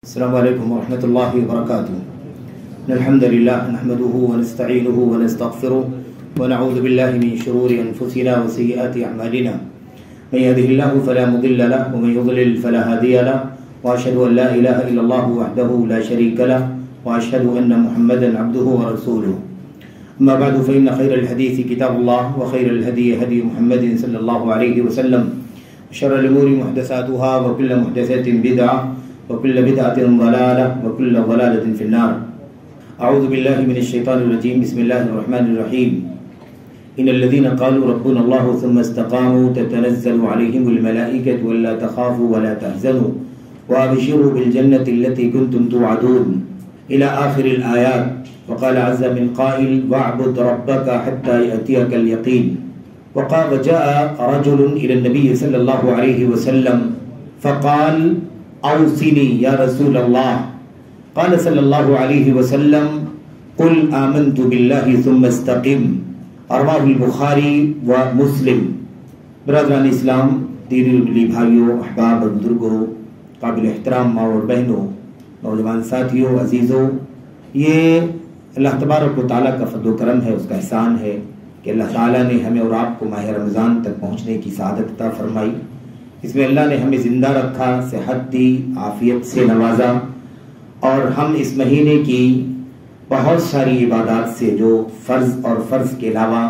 السلام علیکم ورحمۃ اللہ وبرکاتہ. الحمد للہ نحمده ونستعینه ونستغفره ونعوذ باللہ من شرور انفسنا وسیئات اعمالنا من يهده الله فلا مضل له ومن يضلل فلا هادي له واشهد ان لا اله الا الله وحده لا شريك له واشهد ان محمدا عبده ورسوله. اما بعد فان خير الحديث كتاب الله وخير الهدي هدي محمد صلى الله عليه وسلم وشر الامور محدثاتها وكل محدثة بدعة وكل بدعة ضلالة وكل ضلالة في النار. أعوذ بالله من الشيطان الرجيم. بسم الله الرحمن الرحيم. إن الذين قالوا ربنا الله ثم استقاموا تتنزل عليهم الملائكة ولا تخافوا ولا تحزنوا وأبشروا بالجنة التي كنتم توعدون إلى آخر الآيات. وقال عز من قائل واعبد ربك حتى يأتيك اليقين. وجاء رجل إلى النبي صلى الله عليه وسلم فقال اوصنی یا رسول اللہ. قال صلی اللہ علیہ وسلم قل آمنت باللہ ثم استقم. رواه البخاری و مسلم. برادران اسلام، دینی بھائیوں، احباب اور بزرگوں، قابل احترام ماں اور بہنوں، نوجوان ساتھیوں، عزیزوں، یہ اللہ تبارک و تعالیٰ کا فضل و کرم ہے، اس کا احسان ہے کہ اللہ تعالیٰ نے ہمیں اور آپ کو ماہ رمضان تک پہنچنے کی سعادت عطا فرمائی. اس میں اللہ نے ہمیں زندہ رکھا، صحت دی، عافیت سے نوازا، اور ہم اس مہینے کی بہت ساری عبادات سے جو فرض اور فرض کے علاوہ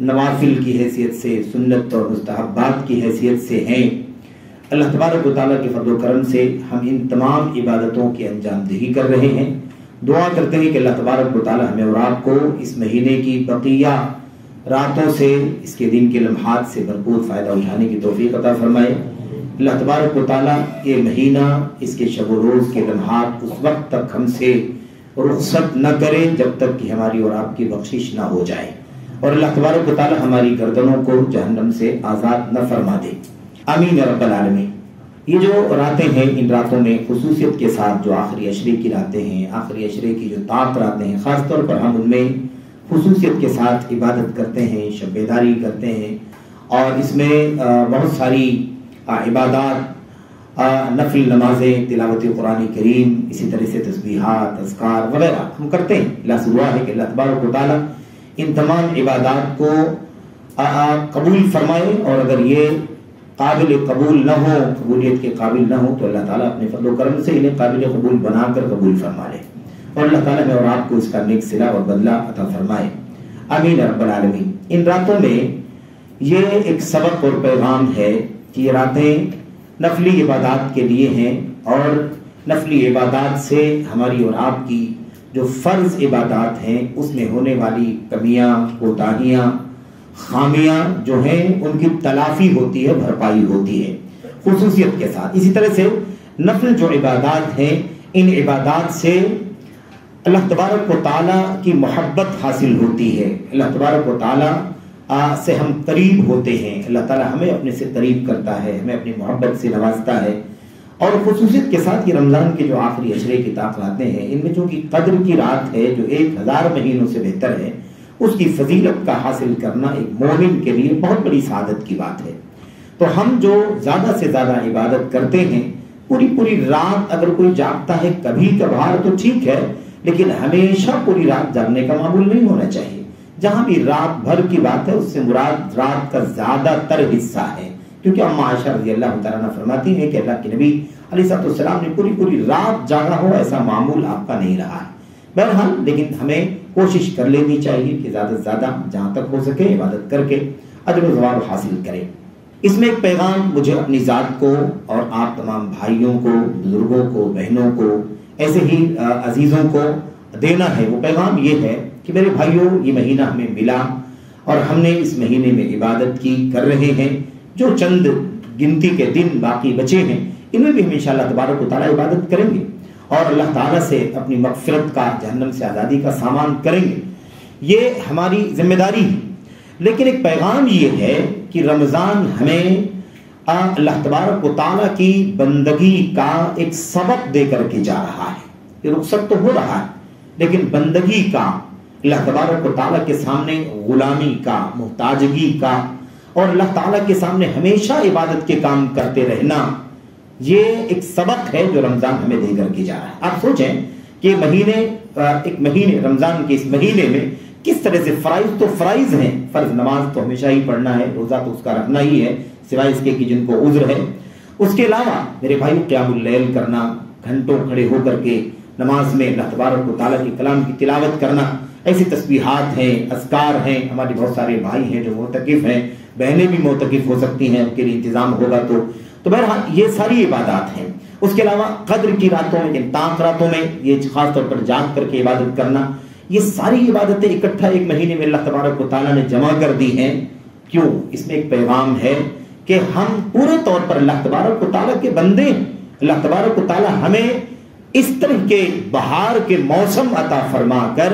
نوافل کی حیثیت سے، سنت اور مستحبات کی حیثیت سے ہیں، اللہ تبارک و تعالیٰ کے فضل و کرم سے ہم ان تمام عبادتوں کی انجام دہی کر رہے ہیں. دعا کرتے ہیں کہ اللہ تبارک و تعالیٰ ہمیں اور آپ کو اس مہینے کی بقیہ راتوں سے، اس کے دن کے لمحات سے بھرپور فائدہ اٹھانے کی توفیق عطا فرمائے. اللہ تبارک و تعالیٰ یہ مہینہ، اس کے شب و روز کے لمحات اس وقت تک ہم سے رخصت نہ کرے جب تک کہ ہماری اور آپ کی بخشش نہ ہو جائے، اور اللہ تبارک و تعالیٰ ہماری گردنوں کو جہنم سے آزاد نہ فرما دے. آمین رب العالمین. یہ جو راتیں ہیں، ان راتوں میں خصوصیت کے ساتھ جو آخری عشرے کی راتیں ہیں، آخری عشرے کی جو طاق راتیں ہیں، خاص طور پر ہم ان میں خصوصیت کے ساتھ عبادت کرتے ہیں، شب بیداری کرتے ہیں، اور اس میں بہت ساری عبادات، نفل نمازیں، تلاوت قرآن کریم، اسی طرح سے تسبیحات، اذکار وغیرہ ہم کرتے ہیں. اللہ سے دعا ہے کہ اللہ تبارک و تعالیٰ ان تمام عبادات کو قبول فرمائے، اور اگر یہ قابل قبول نہ ہو، قبولیت کے قابل نہ ہو، تو اللہ تعالیٰ اپنے فضل و کرم سے انہیں قابل قبول بنا کر قبول فرما لے، اور اللہ تعالیٰ میں اور آپ کو اس کا نیک صلہ اور بدلہ عطا فرمائے. آمین رب العالمین. ان راتوں میں یہ ایک سبق اور پیغام ہے کہ یہ راتیں نفلی عبادات کے لیے ہیں، اور نفلی عبادات سے ہماری اور آپ کی جو فرض عبادات ہیں اس میں ہونے والی کمیاں، کوتاہیاں، خامیاں جو ہیں ان کی تلافی ہوتی ہے، بھرپائی ہوتی ہے خصوصیت کے ساتھ. اسی طرح سے نفل جو عبادات ہیں، ان عبادات سے اللہ تبارک و تعالیٰ کی محبت حاصل ہوتی ہے، اللہ تبارک و تعالیٰ سے ہم قریب ہوتے ہیں، اللہ تعالیٰ ہمیں اپنے سے قریب کرتا ہے، ہمیں اپنی محبت سے نوازتا ہے. اور خصوصیت کے ساتھ یہ رمضان کے جو آخری عشرے کی طاق راتیں ہیں، ان میں جو کہ قدر کی رات ہے جو 1000 مہینوں سے بہتر ہے، اس کی فضیلت کا حاصل کرنا ایک مومن کے لیے بہت بڑی سعادت کی بات ہے. تو ہم جو زیادہ سے زیادہ عبادت کرتے ہیں، پوری رات اگر کوئی جاگتا ہے کبھی کبھار تو ٹھیک ہے، لیکن ہمیشہ پوری رات جاگنے کا معمول نہیں ہونا چاہیے. جہاں بھی رات بھر کی بات ہے اس سے مراد رات کا زیادہ تر حصہ ہے، کیونکہ اما عائشہ رضی اللہ تعالیٰ عنہ فرماتی ہیں کہ اللہ کے نبی علیہ السلام نے پوری رات جاگا ہو، ایسا معمول آپ کا نہیں رہا ہے. بہرحال لیکن ہمیں کوشش کر لینی چاہیے کہ زیادہ سے زیادہ جہاں تک ہو سکے عبادت کر کے اجر و ثواب حاصل کریں. اس میں ایک پیغام مجھے اپنی ذات کو اور آپ تمام بھائیوں کو، بزرگوں کو، بہنوں کو، ایسے ہی عزیزوں کو دینا ہے. وہ پیغام یہ ہے کہ میرے بھائیوں، یہ مہینہ ہمیں ملا اور ہم نے اس مہینے میں عبادت کی، کر رہے ہیں. جو چند گنتی کے دن باقی بچے ہیں ان میں بھی ہم انشاءاللہ تبارک و تعالیٰ عبادت کریں گے، اور اللہ تعالیٰ سے اپنی مغفرت کا، جہنم سے آزادی کا سامان کریں گے. یہ ہماری ذمہ داری ہے. لیکن ایک پیغام یہ ہے کہ رمضان ہمیں اللہ تبارک و تعالیٰ کی بندگی کا ایک سبق دے کر کے جا رہا ہے. یہ رخصت تو ہو رہا ہے، لیکن بندگی کا، اللہ تبارک و تعالیٰ کے سامنے غلامی کا، محتاجگی کا، اور اللہ تعالیٰ کے سامنے ہمیشہ عبادت کے کام کرتے رہنا، یہ ایک سبق ہے جو رمضان ہمیں دے کر کے جا رہا ہے. آپ سوچیں کہ ایک مہینے رمضان کے اس مہینے میں کس طرح سے فرائض تو فرائض ہیں، فرض نماز تو ہمیشہ ہی پڑھنا ہے، روزہ تو اس کا رکھنا ہی ہے سوائے اس کے کہ جن کو عذر ہے. اس کے علاوہ میرے بھائی قیام اللیل کرنا، گھنٹوں کھڑے ہو کر کے نماز میں اللہ تبارک و تعالیٰ کے کلام کی تلاوت کرنا، ایسی تسبیحات ہیں، اذکار ہیں. ہمارے بہت سارے بھائی ہیں جو معتکف ہیں، بہنیں بھی معتکف ہو سکتی ہیں، ان کے لیے انتظام ہوگا تو بہرحال یہ ساری عبادات ہیں. اس کے علاوہ قدر کی راتوں میں، طاق راتوں میں یہ خاص طور پر جاگ کر کے عبادت کرنا، یہ ساری عبادتیں اکٹھا ایک مہینے میں اللہ تبارک و تعالیٰ نے جمع کر دی ہیں. کیوں؟ اس میں ایک پیغام ہے کہ ہم پورے طور پر اللہ تبارک و تعالیٰ کے بندے ہیں. اللہ تبارک و تعالیٰ ہمیں اس طرح کے بہار کے موسم عطا فرما کر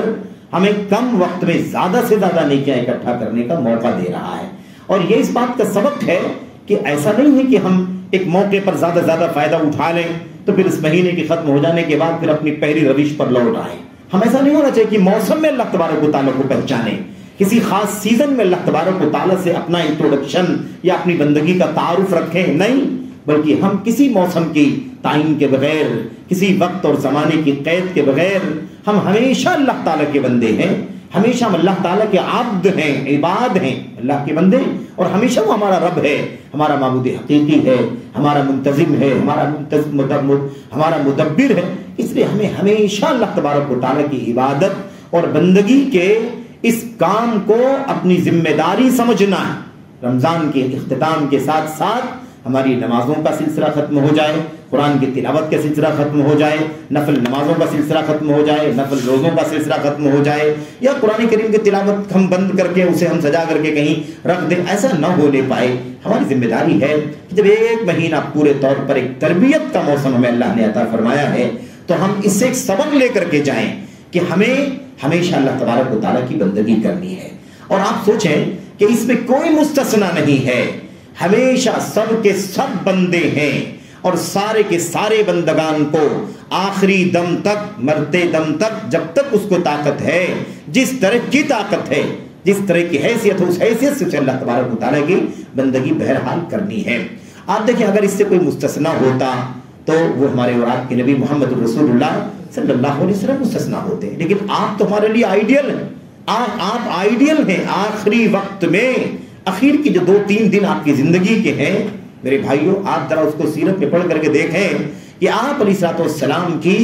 ہمیں کم وقت میں زیادہ سے زیادہ نیکیاں اکٹھا کرنے کا موقع دے رہا ہے. اور یہ اس بات کا سبق ہے کہ ایسا نہیں ہے کہ ہم ایک موقع پر زیادہ فائدہ اٹھا لیں تو پھر اس مہینے کے ختم ہو جانے کے بعد پھر اپنی پہلی روش پر لوٹ آئیں. ہم ایسا نہیں ہونا چاہیے کہ موسم میں اللہ تبارک و تعالیٰ کو پہچانیں، کسی خاص سیزن میں اللہ تبارک و تعالیٰ سے اپنا انٹروڈکشن یا اپنی بندگی کا تعارف رکھیں. نہیں، بلکہ ہم کسی موسم کی تعین کے بغیر، کسی وقت اور زمانے کی قید کے بغیر ہم ہمیشہ اللہ تعالیٰ کے بندے ہیں، ہمیشہ ہم اللہ تعالیٰ کے عبد ہیں، عباد ہیں، اللہ کے بندے. اور ہمیشہ وہ ہمارا رب ہے، ہمارا معبود حقیقی ہے، ہمارا منتظم ہے، ہمارا مدبر ہے. اس لیے ہمیں ہمیشہ اللہ تبارک و تعالیٰ کی عبادت اور بندگی کے اس کام کو اپنی ذمہ داری سمجھنا ہے. رمضان کے اختتام کے ساتھ ساتھ ہماری نمازوں کا سلسلہ ختم ہو جائے، قرآن کی تلاوت کا سلسلہ ختم ہو جائے، نفل نمازوں کا سلسلہ ختم ہو جائے، نفل روزوں کا سلسلہ ختم ہو جائے، یا قرآن کریم کی تلاوت ہم بند کر کے اسے ہم سجا کر کے کہیں رکھ دیں، ایسا نہ ہونے پائے. ہماری ذمہ داری ہے کہ جب ایک مہینہ پورے طور پر ایک تربیت کا موسم ہمیں اللہ نے عطا فرمایا ہے تو ہم اس سے ایک سبق لے کر کے جائیں کہ ہمیں ہمیشہ اللہ تبارک و تعالیٰ کی بندگی کرنی ہے. اور آپ سوچیں کہ اس میں کوئی مستثنا نہیں ہے، ہمیشہ سب کے سب بندے ہیں اور سارے کے سارے بندگان کو آخری دم تک، مرتے دم تک، جب تک اس کو طاقت ہے، جس طرح کی طاقت ہے، جس طرح کی حیثیت ہے، اس حیثیت سے اللہ تبارک و تعالیٰ کی بندگی بہرحال کرنی ہے. آپ دیکھیں اگر اس سے کوئی مستثنا ہوتا تو وہ ہمارے اور آپ کے نبی محمد رسول اللہ صلی اللہ علیہ وسلم مستثنا ہوتے ہیں. لیکن آپ تو ہمارے لیے آئیڈیل ہیں، آپ آئیڈیل ہیں. آخری وقت میں اخیر کی جو 2-3 دن آپ کی زندگی کے ہیں میرے بھائیوں، آپ ذرا اس کو سیرت میں پڑھ کر کے دیکھیں کہ آپ علیہ السلام کی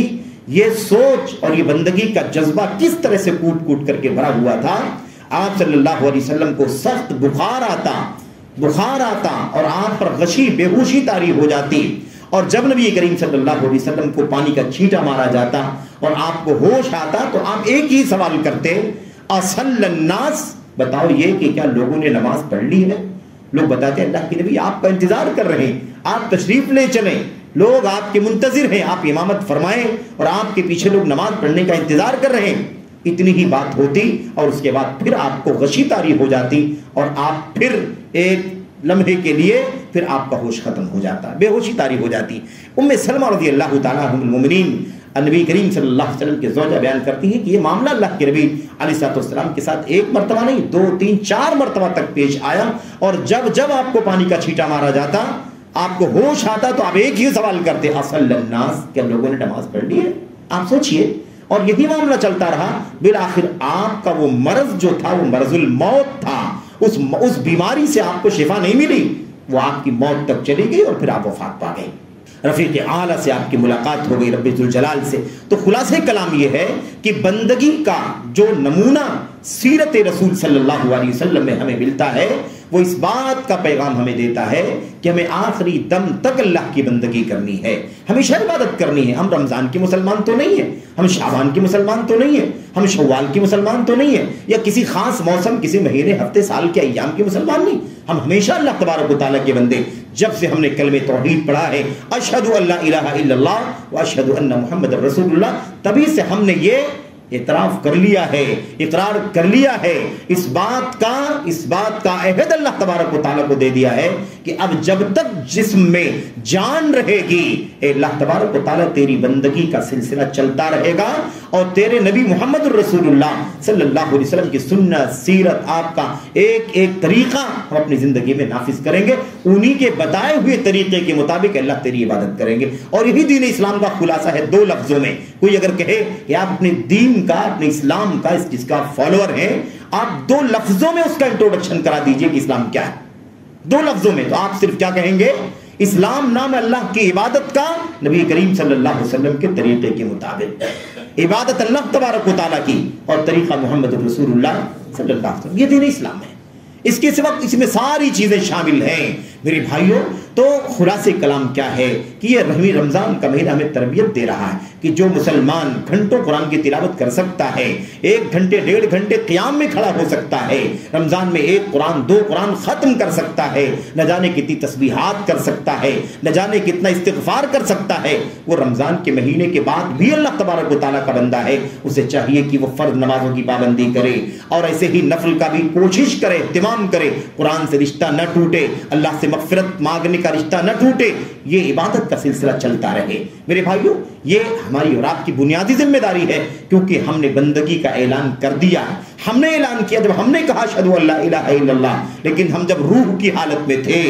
یہ سوچ اور یہ بندگی کا جذبہ کس طرح سے کوٹ کر کے بھرا ہوا تھا. آپ صلی اللہ علیہ وسلم کو سخت بخار آتا اور آپ پر غشی بے ہوشی طاری ہو جاتی، اور جب نبی کریم صلی اللہ علیہ وسلم کو پانی کا چھینٹا مارا جاتا اور آپ کو ہوش آتا تو آپ ایک ہی سوال کرتے، اصل الناس، بتاؤ یہ کہ کیا لوگوں نے نماز پڑھ لی ہے؟ لوگ بتاتے ہیں اللہ کے نبی آپ کا انتظار کر رہے ہیں، آپ تشریف لے چلیں، لوگ آپ کے منتظر ہیں، آپ امامت فرمائیں اور آپ کے پیچھے لوگ نماز پڑھنے کا انتظار کر رہے ہیں. اتنی ہی بات ہوتی اور اس کے بعد پھر آپ کو غشی طاری ہو جاتی اور آپ پھر ایک لمحے کے لیے پھر آپ کا ہوش ختم ہو جاتا، بے ہوشی طاری ہو جاتی. ام سلمہ رضی اللہ تعالیٰ عنہ المومنین نبی کریم صلی اللہ علیہ وسلم کے زوجہ بیان کرتی ہیں کہ یہ معاملہ اللہ کے نبی علیہ السلام کے ساتھ ایک مرتبہ نہیں 2 3 4 مرتبہ تک پیش آیا، اور جب آپ کو پانی کا چھینٹا مارا جاتا، آپ کو ہوش آتا تو آپ ایک ہی سوال کرتے، اصل الناس، کیا لوگوں نے نماز پڑھ لی ہے؟ آپ سوچئے. اور یہی معاملہ چلتا رہا. بالآخر آپ کا وہ مرض جو تھا وہ مرض الموت تھا، اس بیماری سے آپ کو شفا نہیں ملی، وہ آپ کی موت تک چلی گئی اور پھر آپ وفات پا گئے. رفیق اعلیٰ سے آپ کی ملاقات ہو گئی، رب ذوالجلال سے. تو خلاصہ کلام یہ ہے کہ بندگی کا جو نمونہ سیرت رسول صلی اللہ علیہ وسلم میں ہمیں ملتا ہے وہ اس بات کا پیغام ہمیں دیتا ہے کہ ہمیں آخری دم تک اللہ کی بندگی کرنی ہے، ہمیشہ عبادت کرنی ہے. ہم رمضان کے مسلمان تو نہیں ہیں، ہم شعبان کے مسلمان تو نہیں ہیں، ہم شوال کے مسلمان تو نہیں ہیں، یا کسی خاص موسم، کسی مہینے، ہفتے، سال کے ایام کے مسلمان نہیں. ہم ہمیشہ اللہ تبارک و تعالیٰ کے بندے. جب سے ہم نے کلمہ توحید پڑھا ہے، اشہد ان لا الہ الا اللہ و اشہد ان محمد رسول اللہ، تبھی سے ہم نے یہ اعتراف کر لیا ہے، اقرار کر لیا ہے، اس بات کا عہد اللہ تبارک و تعالیٰ کو دے دیا ہے کہ اب جب تک جسم میں جان رہے گی اے اللہ تبارک و تعالیٰ تیری بندگی کا سلسلہ چلتا رہے گا، اور تیرے نبی محمد الرسول اللہ صلی اللہ علیہ وسلم کی سنت، سیرت، آپ کا ایک ایک طریقہ ہم اپنی زندگی میں نافذ کریں گے، انہی کے بتائے ہوئے طریقے کے مطابق اللہ تیری عبادت کریں گے۔ اور یہی دین اسلام کا خلاصہ ہے 2 لفظوں میں۔ کوئی اگر کہے کہ آپ اپنے دین کا، اپنے اسلام کا، جس کا فالوور ہیں، آپ 2 لفظوں میں اس کا انٹروڈکشن کرا دیجئے کہ اسلام کیا ہے، 2 لفظوں میں، تو آپ صرف کیا کہیں گے؟ اسلام نام اللہ کی عبادت کا نبی کریم صلی اللہ علیہ وسلم کے طریقے کے مطابق، عبادت اللہ تبارک و تعالیٰ کی اور طریقہ محمد رسول اللہ صلی اللہ علیہ وسلم، یہ دین اسلام ہے۔ اس کے سوا اس میں ساری چیزیں شامل ہیں میرے بھائیوں۔ تو خلاصے کلام کیا ہے کہ یہ رمضان کا مہینہ ہمیں تربیت دے رہا ہے کہ جو مسلمان گھنٹوں قرآن کی تلاوت کر سکتا ہے، 1 گھنٹے 1.5 گھنٹے قیام میں کھڑا ہو سکتا ہے، رمضان میں 1 قرآن 2 قرآن ختم کر سکتا ہے، نہ جانے کتنی تسبیحات کر سکتا ہے، نہ جانے کتنا استغفار کر سکتا ہے، وہ رمضان کے مہینے کے بعد بھی اللہ تبارک و تعالیٰ کا بندہ ہے۔ اسے چاہیے کہ وہ فرض نمازوں کی پابندی کرے اور ایسے ہی نفل کا بھی کوشش کرے، اہتمام کرے، قرآن سے رشتہ نہ ٹوٹے، اللہ سے مغفرت مانگنے کا رشتہ نہ ٹوٹے، یہ عبادت کا سلسلہ چلتا رہے۔ میرے بھائیوں، یہ ہماری اور آپ کی بنیادی ذمہ داری ہے، کیونکہ ہم نے بندگی کا اعلان کر دیا، ہم نے اعلان کیا جب ہم نے کہا اشہدو ان لا الہ الا اللہ، لیکن ہم جب روح کی حالت میں تھے،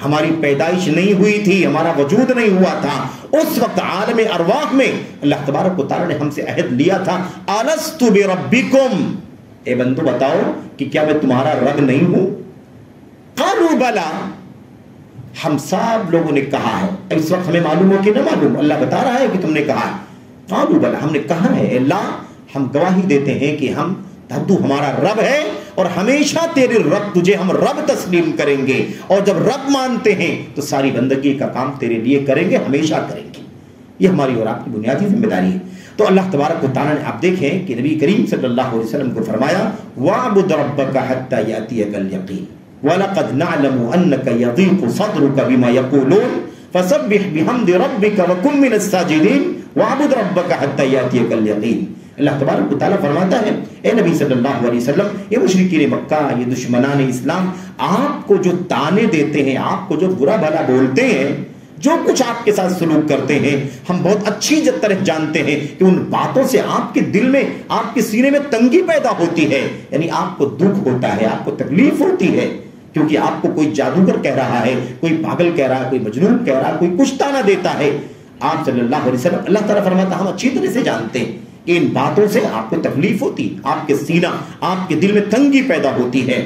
ہماری پیدائش نہیں ہوئی تھی، ہمارا وجود نہیں ہوا تھا، اس وقت عالم ارواح میں اللہ تبارک و تعالیٰ نے ہم سے عہد لیا تھا، الست بربکم، اے بندو بتاؤ کہ کیا میں تمہارا رب نہیں ہوں؟ قالوا بلا، ہم سب لوگوں نے کہا ہے۔ اس وقت ہمیں معلوم ہو کہ نہ معلوم، اللہ بتا رہا ہے کہ تم نے کہا ہے۔ قالوا بلا، ہم نے کہا ہے اللہ، ہم گواہی دیتے ہیں کہ تو ہمارا رب ہے اور ہمیشہ تیرے رب، تجھے ہم رب تسلیم کریں گے، اور جب رب مانتے ہیں تو ساری بندگی کا کام تیرے لیے کریں گے، ہمیشہ کریں گے۔ یہ ہماری اور آپ کی بنیادی ذمہ داری ہے۔ تو اللہ تبارک و تعالیٰ نے آپ دیکھیں کہ نبی کریم صلی اللہ علیہ وسلم کو فرمایا وَاعْبُدْ رَبَّكَ حَتَّى يَأْتِيَكَ الْيَقِينُ وَلَقَدْ نَعْلَمُ أَنَّكَ يَضِيقُ صَدْرُكَ بِمَا يَقُولُونَ فَسَبِّحْ بِحَمْدِ رَبِّكَ وَكُن مِّنَ السَّاجِدِينَ وَاعْبُدْ رَبَّكَ حَتَّى يَأْتِيَكَ الْيَقِينُ۔ اللہ تبارک و تعالیٰ فرماتا ہے اے نبی صلی اللہ علیہ وسلم، یہ مشرکین مکہ، یہ دشمنان اسلام آپ کو جو طعنے دیتے ہیں، آپ کو جو برا بھلا بولتے ہیں، جو کچھ آپ کے ساتھ سلوک کرتے ہیں، ہم بہت اچھی طرح جانتے ہیں کہ ان باتوں سے آپ کے دل میں، آپ کے سینے میں تنگی پیدا ہوتی ہے، یعنی آپ کو دکھ ہوتا ہے، آپ کو تکلیف ہوتی ہے، کیونکہ آپ کو کوئی جادوگر کہہ رہا ہے، کوئی پاگل کہہ رہا ہے، کوئی مجنون کہہ رہا ہے، کوئی کچھ طعنہ دیتا ہے۔ آپ صلی اللہ علیہ وسلم، اللہ تعالیٰ فرماتا ہم اچھی طرح سے جانتے ہیں کہ ان باتوں سے آپ کو تکلیف ہوتی، آپ کے سینہ، آپ کے دل میں تنگی پیدا ہوتی ہے،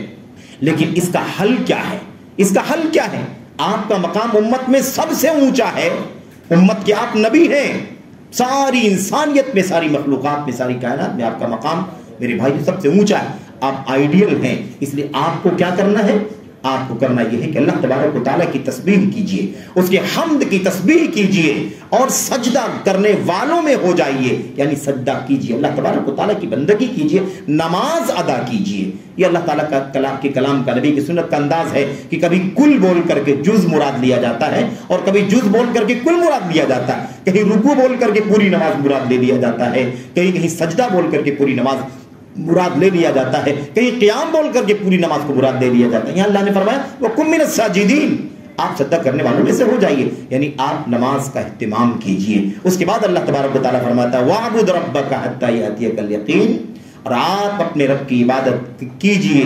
لیکن اس کا حل کیا ہے؟ اس کا حل کیا ہے؟ آپ کا مقام امت میں سب سے اونچا ہے، امت کے آپ نبی ہیں، ساری انسانیت میں، ساری مخلوقات میں، ساری کائنات میں آپ کا مقام میرے بھائی سب سے اونچا ہے، آپ آئیڈیل ہیں۔ اس لیے آپ کو کیا کرنا ہے؟ آپ کو کرنا یہ ہے کہ اللہ تبارک و تعالیٰ کی تسبیح کیجئے، اس کے حمد کی تسبیح کیجئے اور سجدہ کرنے والوں میں ہو جائیے، یعنی سجدہ کیجئے، اللہ تبارک و تعالیٰ کی بندگی کیجئے، نماز ادا کیجئے۔ یہ اللہ تعالیٰ کا کلام کا، نبی کی سنت کا انداز ہے کہ کبھی کل بول کر کے جز مراد لیا جاتا ہے اور کبھی جز بول کر کے کل مراد لیا جاتا ہے، کہیں رکوع بول کر کے پوری نماز مراد لے لیا جاتا ہے، کہیں سجدہ بول کر کے پوری نماز مراد لے لیا جاتا ہے، کہیں قیام بول کر کے پوری نماز کو مراد لے لیا جاتا ہے۔ یہاں اللہ نے فرمایا وَقُم مِّنَ السَّاجِدِينَ، آپ سجدہ کرنے والوں میں سے ہو جائیے، یعنی آپ نماز کا اہتمام کیجئے۔ اس کے بعد اللہ تبارک و تعالیٰ فرماتا ہے وَاعْبُدْ رَبَّكَ حَتَّى يَأْتِيَكَ الْيَقِينُ، اور آپ اپنے رب کی عبادت کیجئے،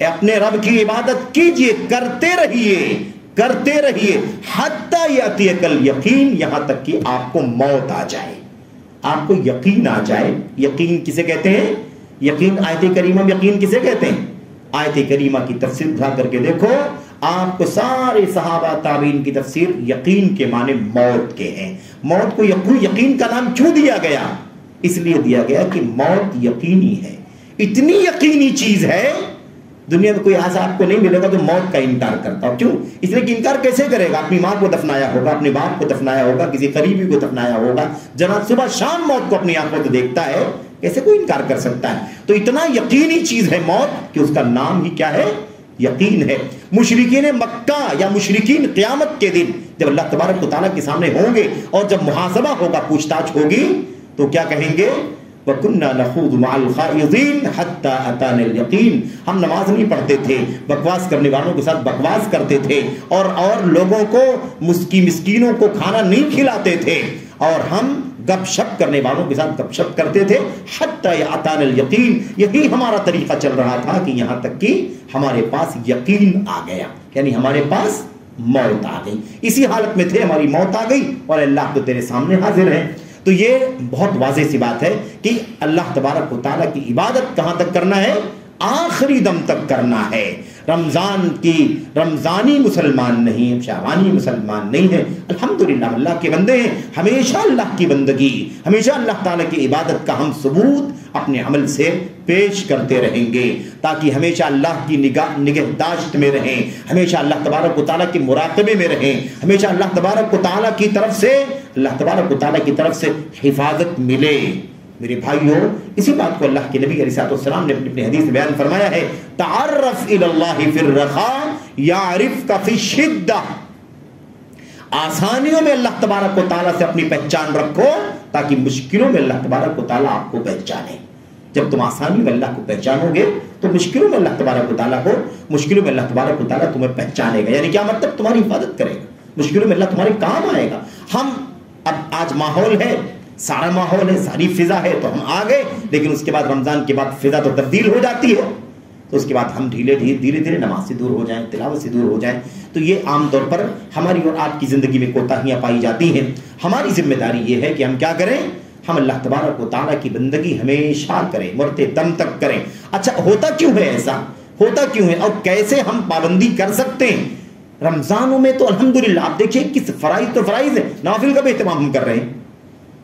اپنے رب کی عبادت کیجئے، کرتے رہیے حَتَّى يَأْتِيَكَ الْيَقِينُ، یہاں تک کہ آپ کو موت آ جائے، آپ کو یقین آ جائے۔ یقین کسے کہتے ہیں؟ یقین، آیت کریمہ میں یقین کسے کہتے ہیں؟ آیت کریمہ کی تفسیر اٹھا کر کے دیکھو، آپ کو سارے صحابہ تابعین کی تفسیر یقین کے معنی موت کے ہیں۔ موت کو یقین کا نام کیوں دیا گیا؟ اس لیے دیا گیا کہ موت یقینی ہے، اتنی یقینی چیز ہے، دنیا میں کوئی ایسا آپ کو نہیں ملے گا تو موت کا انکار کرتا ہو۔ کیوں؟ اس لیے کہ انکار کیسے کرے گا؟ اپنی ماں کو دفنایا ہوگا، اپنے باپ کو دفنایا ہوگا، کسی قریبی کو دفنایا ہوگا، جناب صبح شام موت کو اپنی آنکھوں سے دیکھتا ہے، کیسے کوئی انکار کر سکتا ہے؟ تو اتنا یقینی چیز ہے موت کہ اس کا نام ہی کیا ہے؟ یقین ہے۔ مشرکین مکہ یا مشرکین قیامت کے دن جب اللہ تبارک و تعالیٰ کے سامنے ہوں گے اور جب محاسبہ ہوگا، پوچھ تاچھ ہوگی، تو کیا کہیں گے؟ وَكُنَّا نَخُوضُ مَعَ الْخَائِضِينَ حَتَّى أَتَانَا الْيَقِينُ، ہم نماز نہیں پڑھتے تھے، بکواس کرنے والوں کے ساتھ بکواس کرتے تھے، اور لوگوں کو مسکینوں کو کھانا نہیں کھلاتے تھے، اور ہم گپ شپ کرنے والوں کے ساتھ گپ شپ کرتے تھے، حتی اتانا الیقین، یہی ہمارا طریقہ چل رہا تھا کہ یہاں تک کہ ہمارے پاس یقین آ گیا، یعنی ہمارے پاس موت آ گئی، اسی حالت میں تھے، ہماری موت آ گئی اور اللہ تو تیرے سامنے حاضر ہے۔ تو یہ بہت واضح سی بات ہے کہ اللہ تبارک و تعالیٰ کی عبادت کہاں تک کرنا ہے؟ آخری دم تک کرنا ہے۔ رمضانی مسلمان نہیں ہیں، شعبانی مسلمان نہیں ہیں، الحمدللہ اللہ کے بندے ہیں، ہمیشہ اللہ کی بندگی، ہمیشہ اللہ تعالیٰ کی عبادت کا ہم ثبوت اپنے عمل سے پیش کرتے رہیں گے، تاکہ ہمیشہ اللہ کی نگہداشت میں رہیں، ہمیشہ اللہ تبارک و تعالیٰ کے مراقبے میں رہیں، ہمیشہ اللہ تبارک و تعالیٰ کی طرف سے حفاظت ملے۔ میرے بھائیوں، اسی بات کو اللہ کے نبی علیہ السلام نے اپنی حدیث میں بیان فرمایا ہے، تعرف الی اللہ فی الرخاء یعرفک فی الشدہ، آسانیوں میں اللہ تبارک و تعالیٰ سے اپنی پہچان رکھو تاکہ مشکلوں میں اللہ تبارک و تعالیٰ آپ کو پہچانے۔ جب تم آسانی میں اللہ کو پہچانو گے تو مشکلوں میں اللہ تبارک و تعالیٰ تمہیں پہچانے گا، یعنی کیا مطلب؟ تمہاری حفاظت کرے گا، مشکلوں میں اللہ تمہارے کام آئے گا۔ ہم اب آج ماحول ہے، سارا ماحول ہے، ساری فضا ہے، تو ہم آ گئے، لیکن اس کے بعد رمضان کے بعد فضا تو تبدیل ہو جاتی ہے، تو اس کے بعد ہم دھیرے دھیرے نماز سے دور ہو جائیں، تلاوت سے دور ہو جائیں۔ تو یہ عام طور پر ہماری اور آپ کی زندگی میں کوتاہیاں پائی جاتی ہیں۔ ہماری ذمہ داری یہ ہے کہ ہم کیا کریں؟ ہم اللہ تبارک و تعالیٰ کی بندگی ہمیشہ کریں، مرتے دم تک کریں۔ اچھا ہوتا کیوں ہے ایسا؟ ہوتا کیوں ہے اور کیسے ہم پابندی کر سکتے ہیں؟ رمضانوں میں تو الحمدللہ آپ دیکھیے کس فرائض تو فرائض ہیں، نوافل کا بھی اہتمام ہم کر رہے ہیں،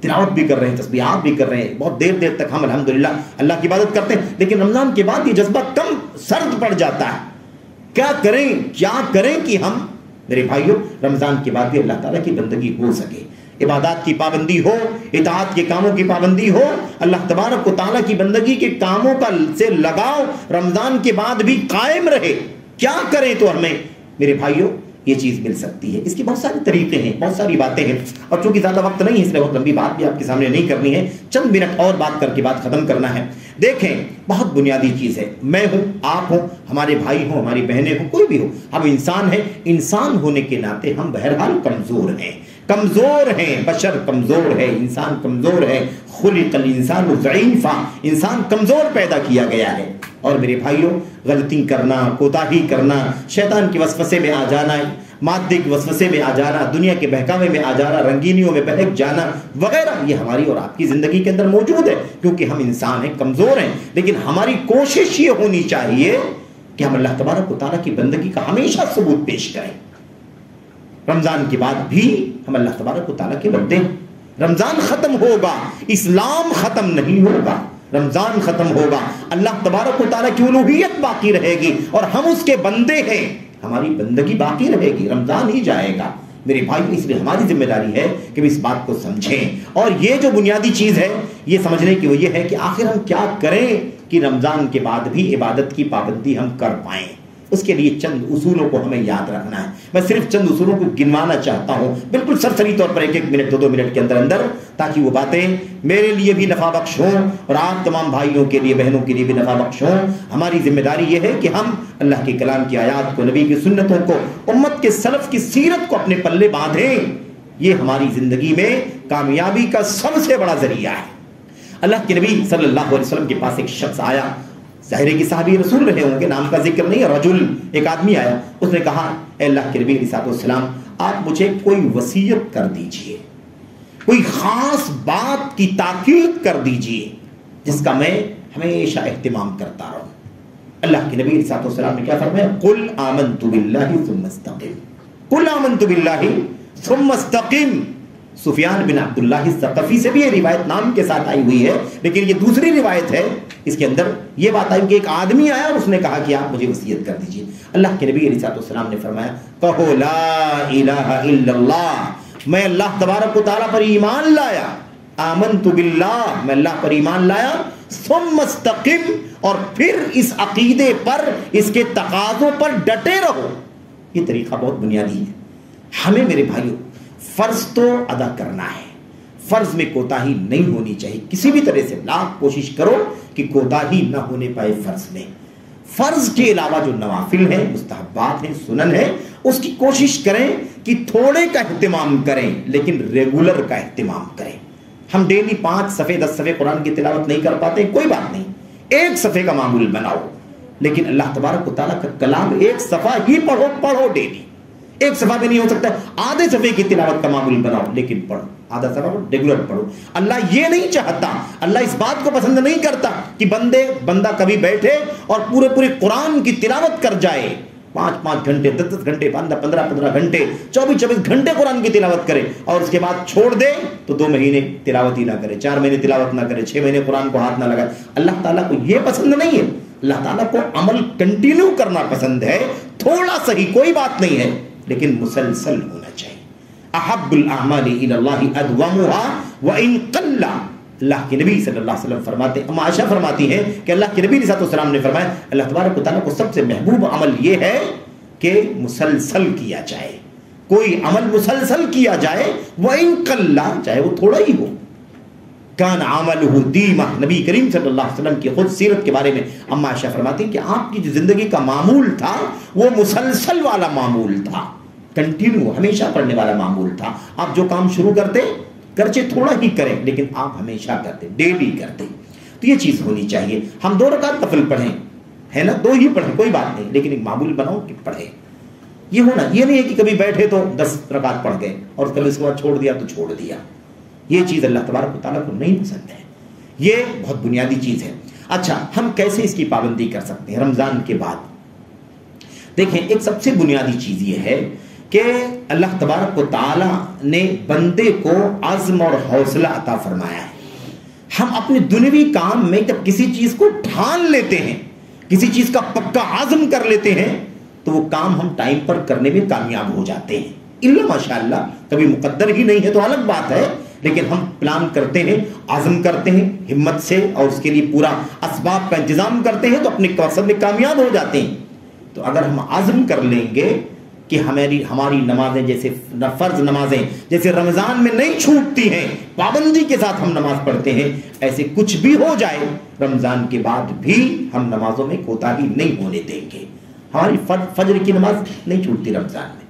تلاوت بھی کر رہے ہیں، تسبیحات بھی کر رہے ہیں، بہت دیر تک ہم الحمدللہ اللہ کی عبادت کرتے ہیں، لیکن رمضان کے بعد یہ جذبہ کم سرد پڑ جاتا ہے۔ کیا کریں کہ ہم میرے بھائیوں رمضان کے بعد بھی اللہ تعالیٰ کی بندگی ہو سکے، عبادات کی پابندی ہو، اطاعت کے کاموں کی پابندی ہو، اللہ تبارک و تعالیٰ کی بندگی کے کاموں کا سے لگاؤ رمضان کے بعد بھی قائم رہے۔ کیا کریں تو ہمیں میرے بھائیوں یہ چیز مل سکتی ہے؟ اس کے بہت سارے طریقے ہیں، بہت ساری باتیں ہیں، اور چونکہ زیادہ وقت نہیں ہے اس لیے بہت لمبی بات بھی آپ کے سامنے نہیں کرنی ہے، چند منٹ اور بات کر کے بات ختم کرنا ہے۔ دیکھیں بہت بنیادی چیز ہے، میں ہوں، آپ ہوں، ہمارے بھائی ہوں، ہماری بہنیں ہوں، کوئی بھی ہو، ہم انسان ہیں، انسان ہونے کے ناطے ہم بہرحال کمزور ہیں، بشر کمزور ہے، انسان کمزور ہے، خلق الانسان ضعیفا، انسان کمزور پیدا کیا گیا ہے۔ اور میرے بھائیوں غلطی کرنا، کوتاہی کرنا، شیطان کے وسوسے میں آ جانا، مادے کے وسوسے میں آ جانا، دنیا کے بہکاوے میں آ جانا، رنگینیوں میں بہک جانا وغیرہ، یہ ہماری اور آپ کی زندگی کے اندر موجود ہے، کیونکہ ہم انسان ہیں، کمزور ہیں۔ لیکن ہماری کوشش یہ ہونی چاہیے کہ ہم اللہ تبارک و تعالیٰ کی بندگی کا ہمیشہ ثبوت پیش کریں۔ رمضان کے بعد بھی ہم اللہ تبارک و تعالیٰ کے بندے ہیں۔ رمضان ختم ہوگا، اسلام ختم نہیں ہوگا، رمضان ختم ہوگا، اللہ تبارک و تعالیٰ کی الوہیت باقی رہے گی اور ہم اس کے بندے ہیں، ہماری بندگی باقی رہے گی، رمضان ہی جائے گا۔ میرے بھائی اس لیے ہماری ذمہ داری ہے کہ ہم اس بات کو سمجھیں، اور یہ جو بنیادی چیز ہے یہ سمجھنے کی وہ یہ ہے کہ آخر ہم کیا کریں کہ رمضان کے بعد بھی عبادت کی پابندی ہم کر پائیں۔ اس کے لیے چند اصولوں کو ہمیں یاد رکھنا ہے۔ میں صرف چند اصولوں کو گنوانا چاہتا ہوں بالکل سرسری طور پر، ایک منٹ دو منٹ کے اندر، تاکہ وہ باتیں میرے لیے بھی نفع بخش ہوں اور آپ تمام بھائیوں کے لیے، بہنوں کے لیے بھی نفع بخش ہوں۔ ہماری ذمہ داری یہ ہے کہ ہم اللہ کے کلام کی آیات کو، نبی کی سنتوں کو، امت کے سلف کی سیرت کو اپنے پلے باندھیں۔ یہ ہماری زندگی میں کامیابی کا سب سے بڑا ذریعہ ہے۔ اللہ کے نبی صلی اللہ علیہ وسلم کے پاس ایک شخص آیا، ظاہر ہے کہ صحابی رسول رہے ہوں گے، نام کا ذکر نہیں ہے، رجل، ایک آدمی آیا، اس نے کہا اے اللہ کے نبی علیہ السلام آپ مجھے کوئی وصیت کر دیجئے، کوئی خاص بات کی تاکید کر دیجئے جس کا میں ہمیشہ اہتمام کرتا رہوں۔ اللہ کے نبی علیہ السلام نے کیا فرمایا؟ قل آمنت باللہ ثم استقم، قل آمنت باللہ ثم استقم۔ سفیان بن عبداللہ الثقفی سے بھی یہ روایت نام کے ساتھ آئی ہوئی ہے، لیکن یہ دوسری روایت ہے، اس کے اندر یہ بات آئی کہ ایک آدمی آیا اور اس نے کہا کہ آپ مجھے وصیت کر دیجئے۔ اللہ کے نبی علیہ السلام نے فرمایا کہو لا الہ الا اللہ، میں اللہ تبارک و تعالیٰ پر ایمان لایا، آمنت باللہ، میں اللہ پر ایمان لایا، ثم استقم، اور پھر اس عقیدے پر، اس کے تقاضوں پر ڈٹے رہو۔ یہ طریقہ بہت بنیادی ہے۔ ہمیں میرے بھائیوں فرض تو ادا کرنا ہے، فرض میں کوتاہی نہیں ہونی چاہیے، کسی بھی طرح سے لاکھ کوشش کرو کہ کوتاہی نہ ہونے پائے فرض میں۔ فرض کے علاوہ جو نوافل ہیں، مستحبات ہیں، سنن ہیں، اس کی کوشش کریں کہ تھوڑے کا اہتمام کریں لیکن ریگولر کا اہتمام کریں۔ ہم ڈیلی 5 صفحے 10 صفحے قرآن کی تلاوت نہیں کر پاتے، کوئی بات نہیں، 1 صفحے کا معمول بناؤ، لیکن اللہ تبارک و تعالیٰ کا کلام 1 صفحہ ہی پڑھو ڈیلی۔ 1 صفحہ بھی نہیں ہو سکتا، آدھے صفحے کی تلاوت کا معمول بناؤ، لیکن پڑھو، آدھا صفحہ ریگولر پڑھو۔ اللہ یہ نہیں چاہتا، اللہ اس بات کو پسند نہیں کرتا کہ بندہ کبھی بیٹھے اور پورے قرآن کی تلاوت کر جائے، 5 گھنٹے 10 گھنٹے 15 گھنٹے 24 گھنٹے قرآن کی تلاوت کرے اور اس کے بعد چھوڑ دے تو 2 مہینے تلاوت ہی نہ کرے، 4 مہینے تلاوت نہ کرے، 6 مہینے قرآن کو ہاتھ نہ لگائے۔ اللہ تعالیٰ کو یہ پسند نہیں ہے، اللہ تعالیٰ کو عمل کنٹینیو کرنا پسند ہے، تھوڑا صحیح کوئی بات نہیں ہے لیکن مسلسل ہونا چاہیے۔ احب الاعمال الی اللہ ادومها وان قل۔ اللہ کے نبی صلی اللہ علیہ وسلم فرماتے ہیں، عائشہ فرماتی ہیں کہ اللہ کے نبی صلی اللہ علیہ وسلم نے فرمایا اللہ تبارک و تعالیٰ کو سب سے محبوب عمل یہ ہے کہ مسلسل کیا جائے، کوئی عمل مسلسل کیا جائے، وان قل، چاہے وہ تھوڑا ہی ہو۔ کان عملہ دیمہ، نبی کریم صلی اللہ علیہ وسلم کی خود سیرت کے بارے میں اما عائشہ فرماتی ہیں کہ آپ کی جو زندگی کا معمول تھا وہ مسلسل والا معمول تھا، کنٹینیو ہمیشہ پڑھنے والا معمول تھا۔ آپ جو کام شروع کرتے گرچہ تھوڑا ہی کریں لیکن آپ ہمیشہ کرتے، ڈیلی کرتے، تو یہ چیز ہونی چاہیے۔ ہم 2 رکعت نفل پڑھیں، ہے نا، 2 ہی پڑھیں، کوئی بات نہیں، لیکن ایک معمول بناؤ کہ پڑھیں۔ یہ ہونا، یہ نہیں ہے کہ کبھی بیٹھے تو 10 رکعت پڑھ گئے اور کبھی اس کے بعد چھوڑ دیا تو چھوڑ دیا۔ یہ چیز اللہ تبارک و تعالیٰ کو نہیں پسند ہے، یہ بہت بنیادی چیز ہے۔ اچھا، ہم کیسے اس کی پابندی کر سکتے ہیں رمضان کے بعد؟ دیکھیں، ایک سب سے بنیادی چیز یہ ہے کہ اللہ تبارک و تعالیٰ نے بندے کو عزم اور حوصلہ عطا فرمایا ہے۔ ہم اپنے دنیوی کام میں جب کسی چیز کو ٹھان لیتے ہیں، کسی چیز کا پکا عزم کر لیتے ہیں تو وہ کام ہم ٹائم پر کرنے میں کامیاب ہو جاتے ہیں۔ الا ماشاءاللہ کبھی مقدر ہی نہیں ہے تو الگ بات ہے، لیکن ہم پلان کرتے ہیں، عزم کرتے ہیں ہمت سے اور اس کے لیے پورا اسباب کا انتظام کرتے ہیں تو اپنے مقصد میں کامیاب ہو جاتے ہیں۔ تو اگر ہم عزم کر لیں گے کہ ہماری نمازیں جیسے فرض نمازیں جیسے رمضان میں نہیں چھوٹتی ہیں، پابندی کے ساتھ ہم نماز پڑھتے ہیں، ایسے کچھ بھی ہو جائے رمضان کے بعد بھی ہم نمازوں میں کوتاہی نہیں ہونے دیں گے۔ ہماری فجر کی نماز نہیں چھوٹتی رمضان میں،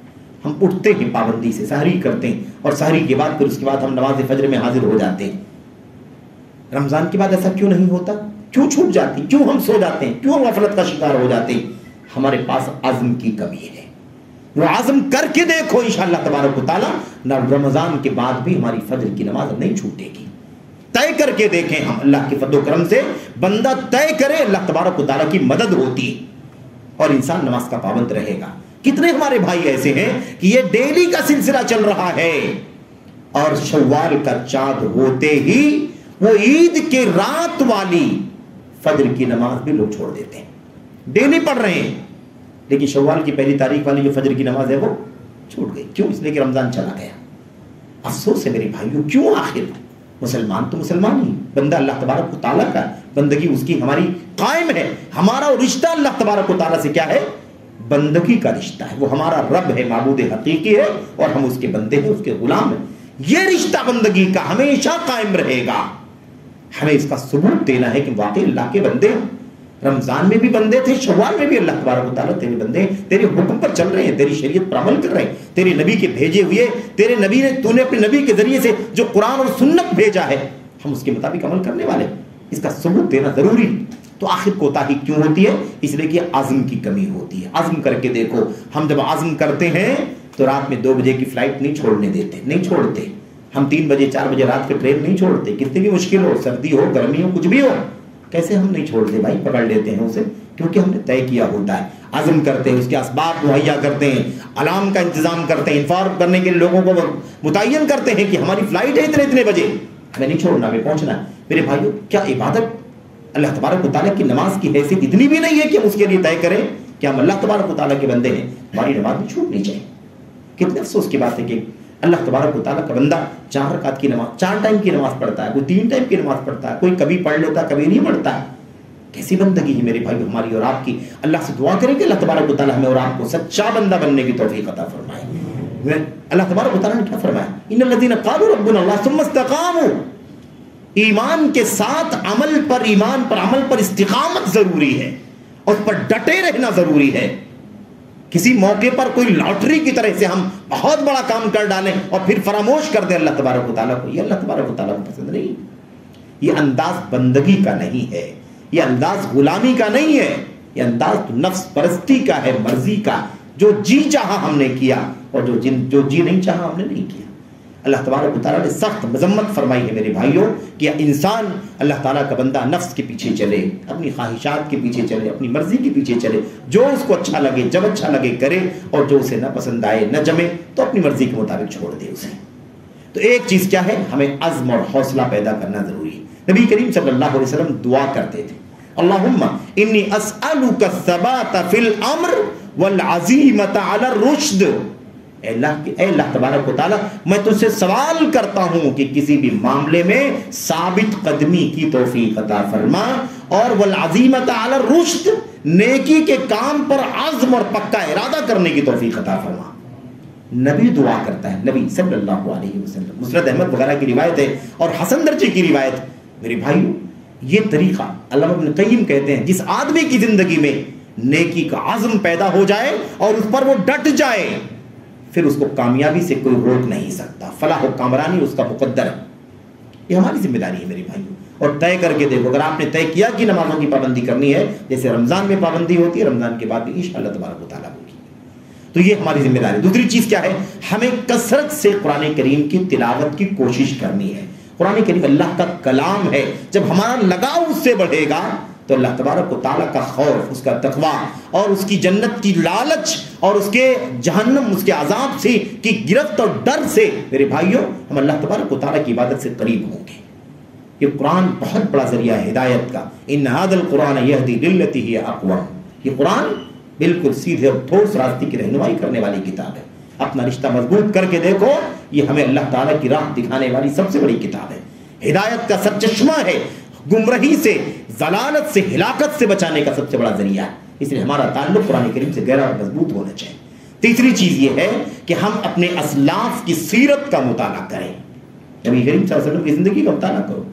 ہم اٹھتے ہیں پابندی سے، سحری کرتے ہیں اور سحری کے بعد پھر اس کے بعد ہم نماز فجر میں حاضر ہو جاتے ہیں۔ رمضان کے بعد ایسا کیوں نہیں ہوتا؟ کیوں چھوٹ جاتی؟ کیوں ہم سو جاتے ہیں؟ کیوں ہم غفلت کا شکار ہو جاتے ہیں؟ ہمارے پاس عزم کی کمی ہے۔ وہ عزم کر کے دیکھو انشاءاللہ تبارک و تعالیٰ نہ رمضان کے بعد بھی ہماری فجر کی نماز نہیں چھوٹے گی۔ طے کر کے دیکھیں، ہم اللہ کے فضل و کرم سے بندہ طے کرے، اللہ تبارک و تعالیٰ کی مدد ہوتی ہے اور انسان نماز کا پابند رہے گا۔ کتنے ہمارے بھائی ایسے ہیں کہ یہ ڈیلی کا سلسلہ چل رہا ہے اور شوال کا چاند ہوتے ہی وہ عید کے رات والی فجر کی نماز بھی لوگ چھوڑ دیتے ہیں، ڈیلی پڑھ رہے ہیں لیکن شوال کی 1 تاریخ والی جو فجر کی نماز ہے وہ چھوٹ گئی۔ کیوں؟ اس لیے کہ رمضان چلا گیا۔ افسوس ہے میرے بھائیوں، کیوں؟ آخر مسلمان تو مسلمان ہی، بندہ اللہ تبارک و تعالیٰ کا، بندگی اس کی ہماری قائم ہے۔ ہمارا رشتہ اللہ تبارک و تعالیٰ سے کیا ہے؟ بندگی کا رشتہ ہے۔ وہ ہمارا رب ہے، معبود حقیقی ہے اور ہم اس کے بندے ہیں، اس کے غلام ہیں۔ یہ رشتہ بندگی کا ہمیشہ قائم رہے گا۔ ہمیں اس کا ثبوت دینا ہے کہ واقعی اللہ کے بندے ہیں۔ رمضان میں بھی بندے تھے، شوال میں بھی اللہ تبارک و تعالیٰ تیرے بندے ہیں، تیرے حکم پر چل رہے ہیں، تیری شریعت پر عمل کر رہے ہیں، تیرے نبی کے بھیجے ہوئے، تیرے نبی نے، تو نے اپنے نبی کے ذریعے سے جو قرآن اور سنت بھیجا ہے ہم اس کے مطابق عمل کرنے والے، اس کا ثبوت دینا ضروری۔ تو آخر کوتاہی کیوں ہوتی ہے؟ اس لیے کہ عزم کی کمی ہوتی ہے۔ عزم کر کے دیکھو، ہم جب عزم کرتے ہیں تو رات میں 2 بجے کی فلائٹ نہیں چھوڑنے دیتے، نہیں چھوڑتے۔ ہم 3 بجے 4 بجے رات کے ٹرین نہیں چھوڑتے، کتنی بھی مشکل ہو، سردی ہو، گرمی ہو، کچھ بھی ہو، کیسے ہم نہیں چھوڑتے بھائی؟ پکڑ لیتے ہیں اسے، کیونکہ ہم نے طے کیا ہوتا ہے، عزم کرتے ہیں، اس کے اسباب مہیا کرتے ہیں، الارم کا انتظام کرتے ہیں، انفارم کرنے کے لیے لوگوں کو متعین کرتے ہیں کہ ہماری فلائٹ ہے اتنے بجے، ہمیں نہیں چھوڑنا، ہمیں پہنچنا ہے۔ میرے بھائیو، کیا عبادت اللہ تبارک و تعالیٰ کی نماز کی حیثیت اتنی بھی نہیں ہے کہ ہم اس کے لیے طے کریں کہ ہم اللہ تبارک و تعالیٰ کے بندے ہیں، ہماری نماز نہیں چھوٹنی چاہیے۔ کتنے افسوس کی بات ہے کہ اللہ تبارک و تعالیٰ کا بندہ 4 رکعت کی نماز، 4 ٹائم کی نماز پڑھتا ہے، کوئی 3 ٹائم کی نماز پڑھتا ہے، کوئی کبھی پڑھ لیتا ہے، کبھی نہیں پڑھتا ہے۔ کیسی بندگی ہے میرے بھائی ہماری اور آپ کی؟ اللہ سے دعا کریں کہ اللہ تبارک و تعالیٰ ہمیں اور آپ کو سچا بندہ بننے کی توفیق عطا فرمائے۔ اللہ تبارک و تعالیٰ نے کیا فرمایا؟ ان الذین قالوا ربنا اللہ ثم استقاموا. ایمان کے ساتھ عمل پر استقامت ضروری ہے، اس پر ڈٹے رہنا ضروری ہے. کسی موقع پر کوئی لاٹری کی طرح سے ہم بہت بڑا کام کر ڈالیں اور پھر فراموش کر دیں اللہ تبارک و تعالیٰ کو، یہ اللہ تبارک و تعالیٰ کو پسند نہیں. یہ انداز بندگی کا نہیں ہے، یہ انداز غلامی کا نہیں ہے، یہ انداز نفس پرستی کا ہے، مرضی کا. جو جی چاہا ہم نے کیا اور جو جی نہیں چاہا ہم نے نہیں کیا. اللہ تبارک و تعالیٰ نے سخت مذمت فرمائی ہے میرے بھائیوں کہ انسان اللہ تعالیٰ کا بندہ نفس کے پیچھے چلے، اپنی خواہشات کے پیچھے چلے، اپنی مرضی کے پیچھے چلے، جو اس کو اچھا لگے جب اچھا لگے کرے، اور جو اسے نہ پسند آئے نہ جمے تو اپنی مرضی کے مطابق چھوڑ دے اسے. تو ایک چیز کیا ہے؟ ہمیں عزم اور حوصلہ پیدا کرنا ضروری ہے. نبی کریم صلی اللہ علیہ وسلم دعا کرتے تھے، اللہم انی اسألک الثبات فی الامر والعزیمت علی الرشد. اے اللہ تبارک و تعالیٰ، میں تجھ سے سوال کرتا ہوں کہ کسی بھی معاملے میں ثابت قدمی کی توفیق عطا فرما، اور والعزیمت علی الرشد، نیکی کے کام پر عزم اور پکا ارادہ کرنے کی توفیق عطا فرما. نبی دعا کرتا ہے، نبی صلی اللہ علیہ وسلم. مسند احمد وغیرہ کی روایت ہے اور حسن درجے کی روایت. میرے بھائیو، یہ طریقہ علامہ ابن قیم کہتے ہیں، جس آدمی کی زندگی میں نیکی کا عزم پیدا ہو جائے اور اس پر وہ ڈٹ جائے، پھر اس کو کامیابی سے کوئی روک نہیں سکتا. فلاح و کامرانی اس کا مقدر ہے. یہ ہماری ذمہ داری ہے میرے بھائیو. اور طے کر کے دیکھو، اگر آپ نے طے کیا کہ نمازوں کی پابندی کرنی ہے، جیسے رمضان میں پابندی ہوتی ہے، رمضان کے بعد بھی انشاءاللہ تبارک و تعالیٰ ہوگی. تو یہ ہماری ذمہ داری. دوسری چیز کیا ہے؟ ہمیں کثرت سے قرآن کریم کی تلاوت کی کوشش کرنی ہے. قرآن کریم اللہ کا کلام ہے. جب ہمارا لگاؤ اس سے بڑھے گا تو اللہ تبارک و تعالیٰ کا خوف، اس کا تقویٰ اور اس کی جنت کی لالچ اور اس کے جہنم، اس کے عذاب سے کی گرفت اور ڈر سے میرے بھائیوں ہم اللہ تبارک و تعالیٰ کی عبادت سے قریب ہوں گے. یہ قرآن بہت بڑا ذریعہ ہے ہدایت کا. ان ھذا القرآن یہدی للتی ہی اقوم. یہ قرآن بالکل سیدھے اور ٹھوس راستے کی رہنمائی کرنے والی کتاب ہے. اپنا رشتہ مضبوط کر کے دیکھو، یہ ہمیں اللہ تعالیٰ کی راہ دکھانے والی سب سے بڑی کتاب ہے. ہدایت کا سرچشمہ ہے، گمراہی سے، ضلالت سے، ہلاکت سے بچانے کا سب سے بڑا ذریعہ ہے. اس لیے ہمارا تعلق قرآن کریم سے گہرا اور مضبوط ہونا چاہیے. تیسری چیز یہ ہے کہ ہم اپنے اسلاف کی سیرت کا مطالعہ کریں. نبی کریم صلی اللہ علیہ وسلم کی زندگی کا مطالعہ کرو.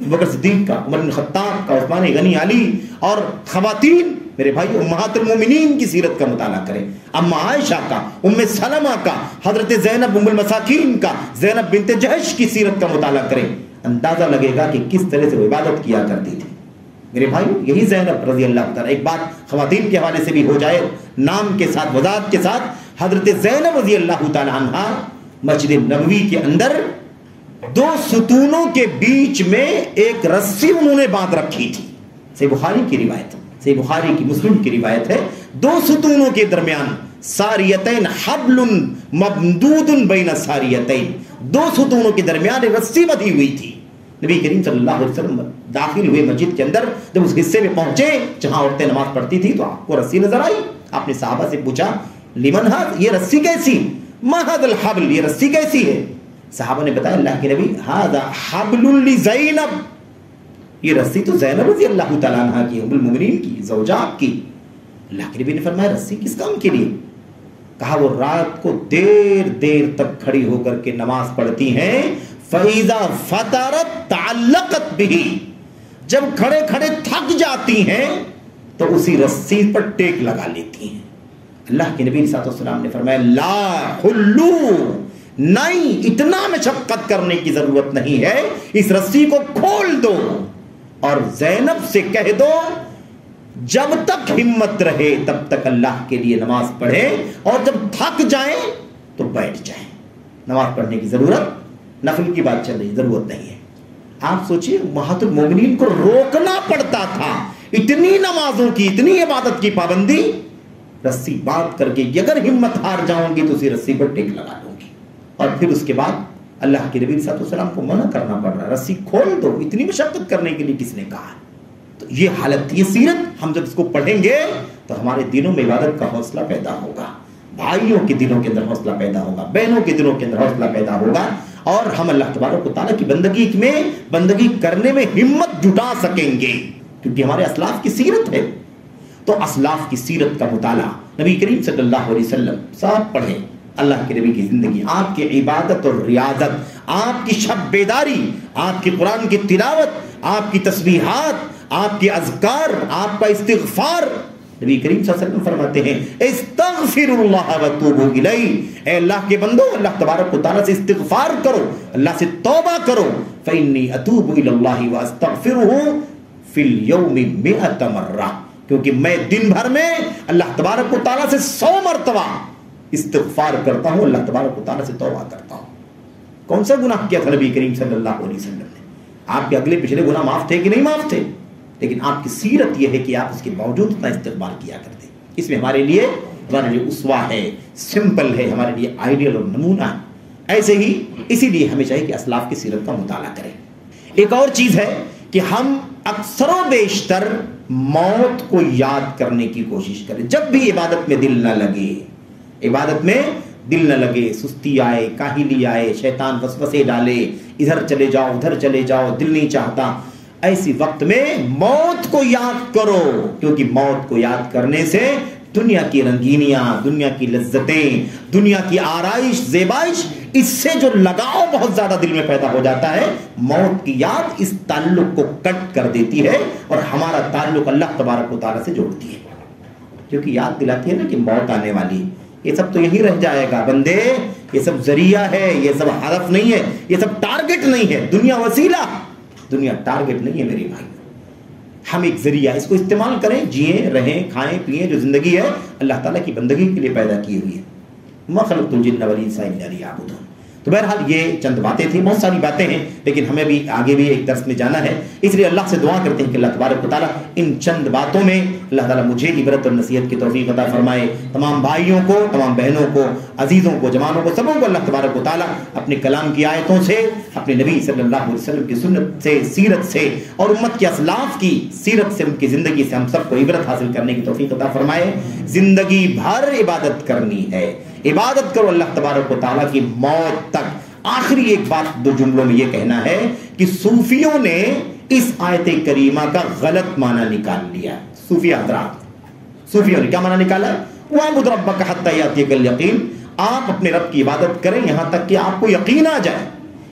بکر صدیق کا، عمر بن خطاب کا، عثمان غنی، علی اور خواتین میرے بھائی امہات المومنین کی سیرت کا مطالعہ کریں. اما عائشہ کا، ام سلمہ کا، حضرت زینب ام المساکین کا، زینب بنت جہش کی سیرت کا مطالعہ کریں. اندازہ لگے گا کہ کس طرح سے وہ عبادت کیا کرتی تھی. میرے بھائیو، یہی زینب رضی اللہ تعالیٰ. ایک بات خواتین کے حوالے سے بھی ہو جائے نام کے ساتھ، وضاحت کے ساتھ. حضرت زینب رضی اللہ تعالیٰ عنہا مسجد نبوی کے اندر دو ستونوں کے بیچ میں ایک رسی انہوں نے باندھ رکھی تھی. صحیح بخاری کی روایت، صحیح بخاری کی مسلم کی روایت ہے. دو ستونوں کے درمیان ساریتین حبل ممدود بین ساریتین، دو ستونوں کے درمیان ایک رسی بندھی ہوئی تھی. نبی کریم صلی اللہ علیہ وسلم داخل ہوئے مسجد کے اندر. جب اس حصے میں پہنچے جہاں عورتیں نماز پڑھتی تھی تو آپ کو رسی نظر آئی. آپ نے صحابہ سے پوچھا لمن ھذا، یہ رسی کیسی؟ ما ھذا الحبل، یہ رسی کیسی ہے؟ صحابہ نے بتایا اللہ کے نبی ھذا حبل لزینب، یہ رسی تو زینب رضی اللہ تعالیٰ عنہ کی، ام المومنین کی، زوجہ آپ کی. اللہ کے نبی نے فرمایا رسی کس کام کے لیے؟ کہا وہ رات کو دیر دیر تک کھڑی ہو کر کے نماز پڑھتی ہیں. فَإِذَا فَتَرَتْ تَعَلَّقَتْ بِهِ، جب کھڑے کھڑے تھک جاتی ہیں تو اسی رسی پر ٹیک لگا لیتی ہیں. اللہ کے نبی صلی اللہ علیہ وسلم نے فرمایا لا حلو، نہیں، اتنا مشقت کرنے کی ضرورت نہیں ہے، اس رسی کو کھول دو اور زینب سے کہہ دو جب تک ہمت رہے تب تک اللہ کے لیے نماز پڑھے، اور جب تھک جائیں تو بیٹھ جائیں. نماز پڑھنے کی ضرورت، نفل کی بات چل رہی، ضرورت نہیں ہے. آپ سوچئے امہات المومنین کو روکنا پڑتا تھا اتنی نمازوں کی، اتنی عبادت کی پابندی. رسی باندھ کر کے اگر ہمت ہار جاؤں گی تو اسی رسی پر ٹیک لگا دوں گی. اور پھر اس کے بعد اللہ کے نبی صلی اللہ علیہ وسلم کو منع کرنا پڑ رہا، رسی کھول دو، اتنی مشقت کرنے کے لیے کس نے کہا؟ تو یہ حالت، یہ سیرت ہم جب اس کو پڑھیں گے تو ہمارے دلوں میں عبادت کا حوصلہ پیدا ہوگا، بھائیوں کے دلوں کے اندر حوصلہ پیدا ہوگا، بہنوں کے دلوں کے اندر حوصلہ پیدا ہوگا، اور ہم اللہ تبارک و تعالیٰ کی بندگی کرنے میں ہمت جٹا سکیں گے، کیونکہ ہمارے اسلاف کی سیرت ہے. تو اسلاف کی سیرت کا مطالعہ نبی کریم صلی اللہ علیہ وسلم صاحب پڑھیں. اللہ کے نبی کی زندگی، آپ کی عبادت اور ریاضت، آپ کی شب بیداری، آپ کی قرآن کی تلاوت، آپ کی تسبیحات، آپ کے اذکار، آپ کا استغفار. نبی کریم صلی اللہ علیہ وسلم فرماتے ہیں استغفر اللہ وتوبوا الیہ، اے اللہ کے بندو اللہ تبارک و تعالیٰ سے استغفار کرو، اللہ سے توبہ کرو. فإنی اتوب الی اللہ واستغفرہ فی اليوم 100 مرہ، کیونکہ میں دن بھر میں اللہ تبارک و تعالیٰ سے 100 مرتبہ استغفار کرتا ہوں، اللہ تبارک و تعالیٰ سے توبہ کرتا ہوں. کون سا گناہ کیا تھا نبی کریم صلی اللہ علیہ وسلم نے؟ آپ کے اگلے پچھلے گناہ معاف تھے کہ نہیں معاف تھے؟ لیکن آپ کی سیرت یہ ہے کہ آپ اس کے باوجود اتنا استغفار کیا کرتے. اس میں ہمارے لیے اسوہ ہے، سمپل ہے، ہمارے لیے آئیڈیل اور نمونہ ہے. ایسے ہی اسی لیے ہمیں چاہیے کہ اسلاف کی سیرت کا مطالعہ کریں. ایک اور چیز ہے کہ ہم اکثر و بیشتر موت کو یاد کرنے کی کوشش کریں. جب بھی عبادت میں دل نہ لگے، عبادت میں دل نہ لگے، سستی آئے، کاہلی آئے، شیطان وسوسے ڈالے، ادھر چلے جاؤ ادھر چلے جاؤ، دل نہیں چاہتا، ایسی وقت میں موت کو یاد کرو. کیونکہ موت کو یاد کرنے سے دنیا کی رنگینیاں، دنیا کی لذتیں، دنیا کی آرائش زیبائش، اس سے جو لگاؤ بہت زیادہ دل میں پیدا ہو جاتا ہے، موت کی یاد اس تعلق کو کٹ کر دیتی ہے اور ہمارا تعلق اللہ تبارک و تعالیٰ سے جوڑتی ہے. کیونکہ یاد دلاتی ہے نا کہ موت آنے والی ہے. یہ سب تو یہی رہ جائے گا بندے، یہ سب ذریعہ ہے، یہ سب ہدف نہیں ہے، یہ سب ٹارگٹ نہیں ہے. دنیا وسیلہ، دنیا ٹارگٹ نہیں ہے میرے بھائی. ہم ایک ذریعہ، اس کو استعمال کریں، جئیں رہیں کھائیں پیئیں. جو زندگی ہے اللہ تعالیٰ کی بندگی کے لیے پیدا کی ہوئی ہے. ما خلقت الجن والانس الا لیعبدون. تو بہرحال یہ چند باتیں تھیں، بہت ساری باتیں ہیں، لیکن ہمیں بھی آگے بھی ایک درس میں جانا ہے. اس لیے اللہ سے دعا کرتے ہیں کہ اللہ تبارک و تعالیٰ ان چند باتوں میں اللہ تعالیٰ مجھے عبرت اور نصیحت کی توفیق عطا فرمائے. تمام بھائیوں کو، تمام بہنوں کو، عزیزوں کو، جوانوں کو، سبوں کو اللہ تبارک و تعالیٰ اپنے کلام کی آیتوں سے، اپنے نبی صلی اللہ علیہ وسلم کی سنت سے، سیرت سے اور امت کے اسلاف کی سیرت سے، ان کی زندگی سے ہم سب کو عبرت حاصل کرنے کی توفیق عطا فرمائے. زندگی بھر عبادت کرنی ہے، عبادت کرو اللہ تبارک و تعالیٰ کی موت تک. آخری ایک بات 2 جملوں میں یہ کہنا ہے کہ صوفیوں نے اس آیت کریمہ کا غلط معنی نکال لیا. صوفی حضرات، صوفیوں نے کیا معنی نکالا؟ وَاعْبُدْ رَبَّكَ حَتَّىٰ يَأْتِيَكَ الْيَقِينُ، آپ اپنے رب کی عبادت کریں یہاں تک کہ آپ کو یقین آ جائے.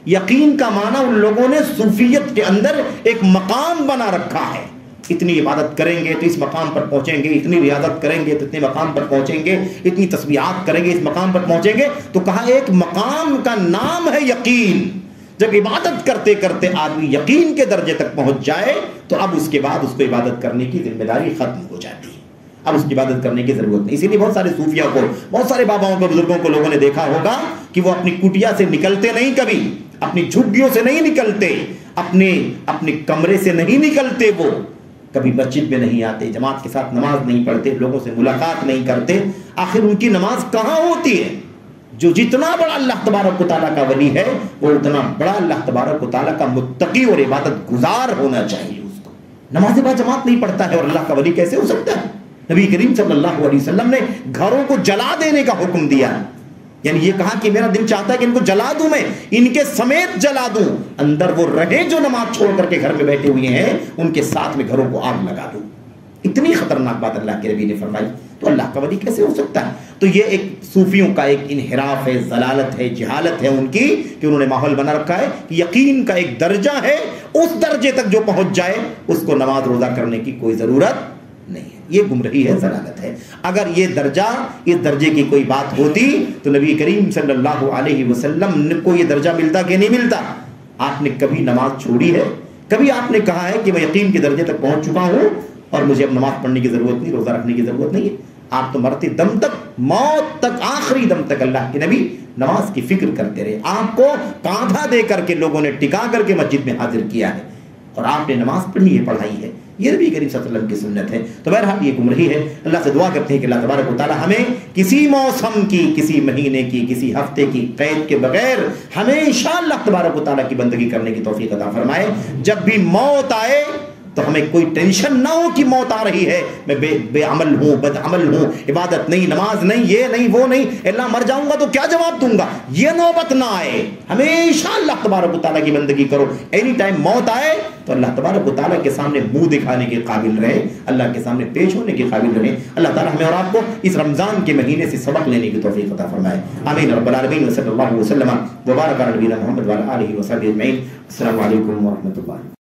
یقین کا معنی ان لوگوں نے صوفیت کے اندر ایک مقام بنا رکھا ہے. اتنی عبادت کریں گے تو اس مقام پر پہنچیں گے، اتنی ریاضت کریں گے تو اتنے مقام پر پہنچیں گے، اتنی تسبیحات کریں گے اس مقام پر پہنچیں گے. تو کہا ایک مقام کا نام ہے یقین. جب عبادت کرتے کرتے آدمی یقین کے درجے تک پہنچ جائے تو اب اس کے بعد اس کو عبادت کرنے کی ذمہ داری ختم ہو جاتی ہے. اب اس کی عبادت کرنے کی ضرورت نہیں. اسی لیے بہت سارے صوفیہ کو، بہت سارے باباؤں کو، بزرگوں کو لوگوں نے دیکھا ہوگا کہ وہ اپنی کٹیا سے نکلتے نہیں، کبھی اپنی جھگیوں سے نہیں نکلتے، اپنے کمرے سے نہیں نکلتے، وہ کبھی مسجد میں نہیں آتے، جماعت کے ساتھ نماز نہیں پڑھتے، لوگوں سے ملاقات نہیں کرتے. آخر ان کی نماز کہاں ہوتی ہے؟ جو جتنا بڑا اللہ تبارک و تعالیٰ کا ولی ہے وہ اتنا بڑا اللہ تبارک و تعالیٰ کا متقی اور عبادت گزار ہونا چاہیے. اس کو نماز با جماعت نہیں پڑھتا ہے اور اللہ کا ولی کیسے ہو سکتا ہے؟ نبی کریم صلی اللہ علیہ وسلم نے گھروں کو جلا دینے کا حکم دیا. یعنی یہ کہا کہ میرا دل چاہتا ہے کہ ان کو جلا دوں، میں ان کے سمیت جلا دوں، اندر وہ رہے جو نماز چھوڑ کر کے گھر میں بیٹھے ہوئے ہیں، ان کے ساتھ میں گھروں کو آگ لگا دوں. اتنی خطرناک بات اللہ کے نبی نے فرمائی. تو اللہ کا ولی کیسے ہو سکتا ہے؟ تو یہ ایک صوفیوں کا ایک انحراف ہے، ضلالت ہے، جہالت ہے ان کی، کہ انہوں نے ماحول بنا رکھا ہے کہ یقین کا ایک درجہ ہے، اس درجے تک جو پہنچ جائے اس کو نماز روزہ کرنے کی کوئی ضرورت نہیں ہے. یہ گمراہی ہے، ضلالت ہے. اگر یہ درجہ، اس درجے کی کوئی بات ہوتی تو نبی کریم صلی اللہ علیہ وسلم کو یہ درجہ ملتا کہ نہیں ملتا؟ آپ نے کبھی نماز چھوڑی ہے؟ کبھی آپ نے کہا ہے کہ میں یقین کے درجے تک پہنچ چکا ہوں اور مجھے اب نماز پڑھنے کی ضرورت نہیں، روزہ رکھنے کی ضرورت نہیں ہے؟ آپ تو مرتے دم تک، موت تک، آخری دم تک اللہ کے نبی نماز کی فکر کرتے رہے. آپ کو کاندھا دے کر کے لوگوں نے ٹکا کر کے مسجد میں حاضر کیا ہے اور آپ نے نماز پڑھنی ہے، پڑھائی ہے. یہ نبی کریم صلی اللہ علیہ وسلم کی سنت ہے. تو بہرحال یہ گمراہی ہے. اللہ سے دعا کرتے ہیں کہ اللہ تبارک و تعالی ہمیں کسی موسم کی، کسی مہینے کی، کسی ہفتے کی قید کے بغیر ہمیشہ اللہ تبارک و تعالی کی بندگی کرنے کی توفیق عطا فرمائے. جب بھی موت آئے تو ہمیں کوئی ٹینشن نہ ہو کہ موت آ رہی ہے، میں بے عمل ہوں، بد عمل ہوں، عبادت نہیں، نماز نہیں، یہ نہیں وہ نہیں، اللہ مر جاؤں گا تو کیا جواب دوں گا، یہ نوبت نہ آئے۔ ہمیشہ اللہ تبارک و تعالیٰ کی بندگی کرو، اینی ٹائم موت آئے تو اللہ تبارک و تعالیٰ کے سامنے منہ دکھانے کے قابل رہے، اللہ کے سامنے پیش ہونے کے قابل رہے۔ اللہ تعالیٰ ہمیں اور آپ کو اس رمضان کے مہینے سے سبق لینے کی توفیق عطا فرمائے، آمین رب العالمین، وصلی اللہ وسلم وبارک علی نبینا محمد وعلی آلہ وصحبہ اجمعین۔ السلام علیکم ورحمۃ اللہ۔